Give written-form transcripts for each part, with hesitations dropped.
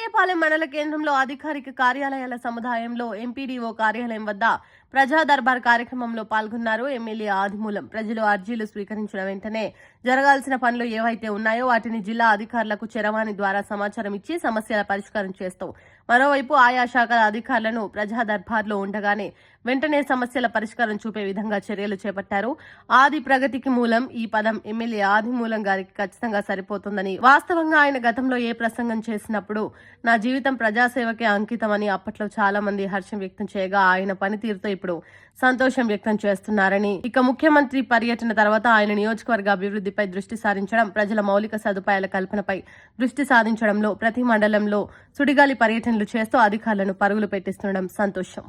వేలేపాలెం మండల కేంద్రంలో అధికారిక కార్యాలయాల సముదాయంలో ఎంపీడీఓ కార్యాలయం వద్ద ప్రజా దర్బార్ కార్యక్రమంలో పాల్గొన్నారు ఎమ్మెల్యే ఆదిమూలం. ప్రజలు అర్జీలు స్వీకరించిన వెంటనే జరగాల్సిన పనులు ఏవైతే ఉన్నాయో వాటిని జిల్లా అధికారులకు చరవాణి ద్వారా సమాచారం ఇచ్చి సమస్యల పరిష్కారం చేస్తాం. మరోవైపు ఆయా శాఖల అధికారులను ప్రజా దర్బార్లో ఉండగానే వెంటనే సమస్యల పరిష్కారం చూపే విధంగా చర్యలు చేపట్టారు. ఆది ప్రగతికి మూలం ఈ పదం ఎమ్మెల్యే ఆదిమూలం గారికి ఖచ్చితంగా సరిపోతుందని, వాస్తవంగా ఆయన గతంలో ఏ ప్రసంగం చేసినప్పుడు నా జీవితం ప్రజాసేవకే అంకితమని అప్పట్లో చాలా మంది హర్షం వ్యక్తం చేయగా ఆయన పనితీరుతో ఇప్పుడు సంతోషం వ్యక్తం చేస్తున్నారని, ఇక ముఖ్యమంత్రి పర్యటన తర్వాత ఆయన నియోజకవర్గ అభివృద్ధిపై దృష్టి సారించడం, ప్రజల మౌలిక సదుపాయాల కల్పనపై దృష్టి సాధించడంలో ప్రతి మండలంలో సుడిగాలి పర్యటనలు చేస్తూ అధికారులను పరుగులు పెట్టిస్తుండడం సంతోషం.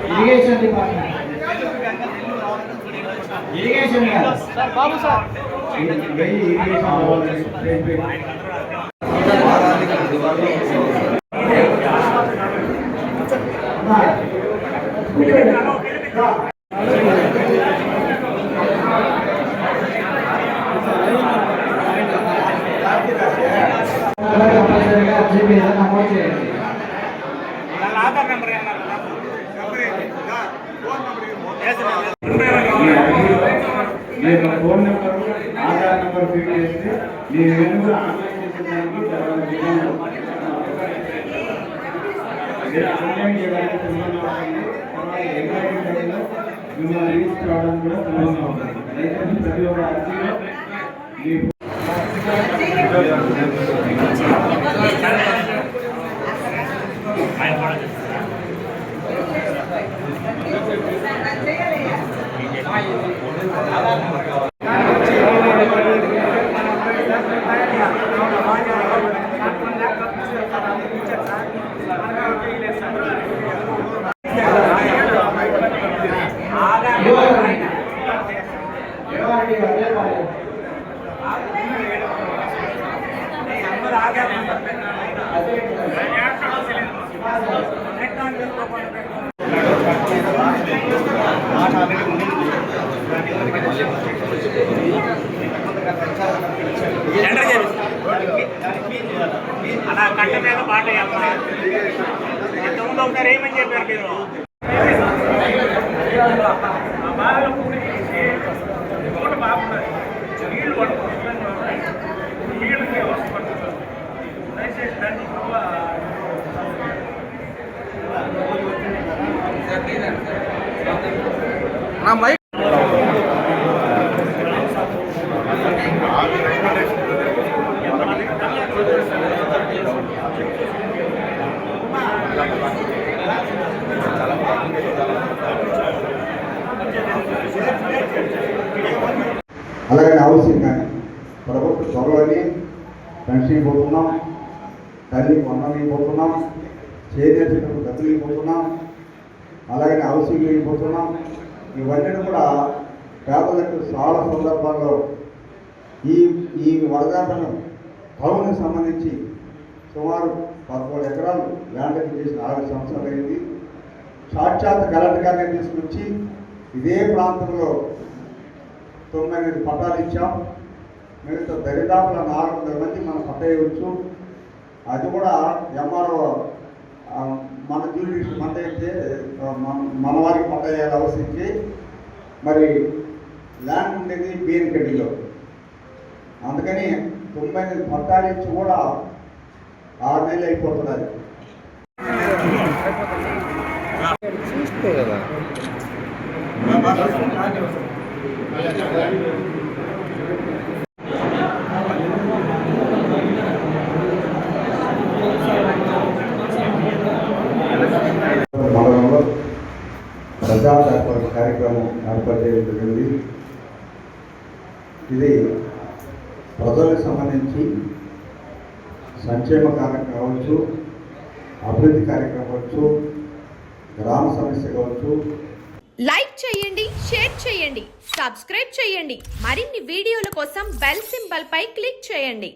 ఇరిగేషన్ డిపార్ట్మెంట్ ఇరిగేషన్ సార్ బాబు సార్ నమోదు చేయండి. మీరు phone number Aadhaar number fit చేస్తే మీరు ఏమైనా ఆన్లైన్ చేసేదానికి ఆన్లైన్ చేయడానికి సులభంగా ఉంటుంది. మిమ్మల్ని రీచ్ కావడానికి కూడా సులభంగా ఉంటుంది. దయచేసి ప్రతి ఒక్క అర్జీలో అలా కట్ట మీద పాట ఎంతమంది ఒకసారి ఏమని చెప్పారు మీరు? బాగున్నది నీళ్ళు నీళ్ళకి వస్తుంది. దయచేసి దాన్ని నా మైక్ అలాగే హౌసింగ్ కానీ ప్రభుత్వ త్వరలోని పెన్షన్ పోతున్నాం, తల్లికి వందలు పోతున్నాం, చేనేతలకు గదులు పోతున్నాం, అలాగే హౌసింగ్ పోతున్నాం. ఇవన్నీ కూడా పేదలకు చాలా సందర్భాల్లో ఈ వరదాపనం టౌన్కి సంబంధించి సుమారు 13 ఎకరాలు ల్యాండ్ చేసిన 6 సంవత్సరాలు అయింది. సాక్షాత్ కలెక్టర్ గారిని తీసుకొచ్చి ఇదే ప్రాంతంలో 9 పట్టాలు ఇచ్చాం. మిగతా దరిదాపుల 400 మంది మనం పట్టేయవచ్చు. అది కూడా ఎంఆర్ఓ మన జ్యూరిడిక్షన్ మంట అయితే మన వారికి పట్టేయాలి అవసరించి. మరి ల్యాండ్ ఉండేది బీఎన్కడ్డిలో, అందుకని 9 పట్టాలు ఇచ్చి కూడా 6 నెలలు అయిపోతున్నది. చూస్తే కదా ప్రజా దర్బార్ కార్యక్రమం ఏర్పాటు చేయడం జరిగింది. ఇది ప్రజలకు సంబంధించి సంక్షేమ కార్యక్రమం కావచ్చు, అభివృద్ధి కార్యక్రమం కావచ్చు, గ్రామ సమస్య కావచ్చు. లైక్ చేయండి, షేర్ చేయండి, సబ్స్క్రైబ్ చేయండి. మరిన్ని వీడియోల కోసం బెల్ సింబల్ పై క్లిక్ చేయండి.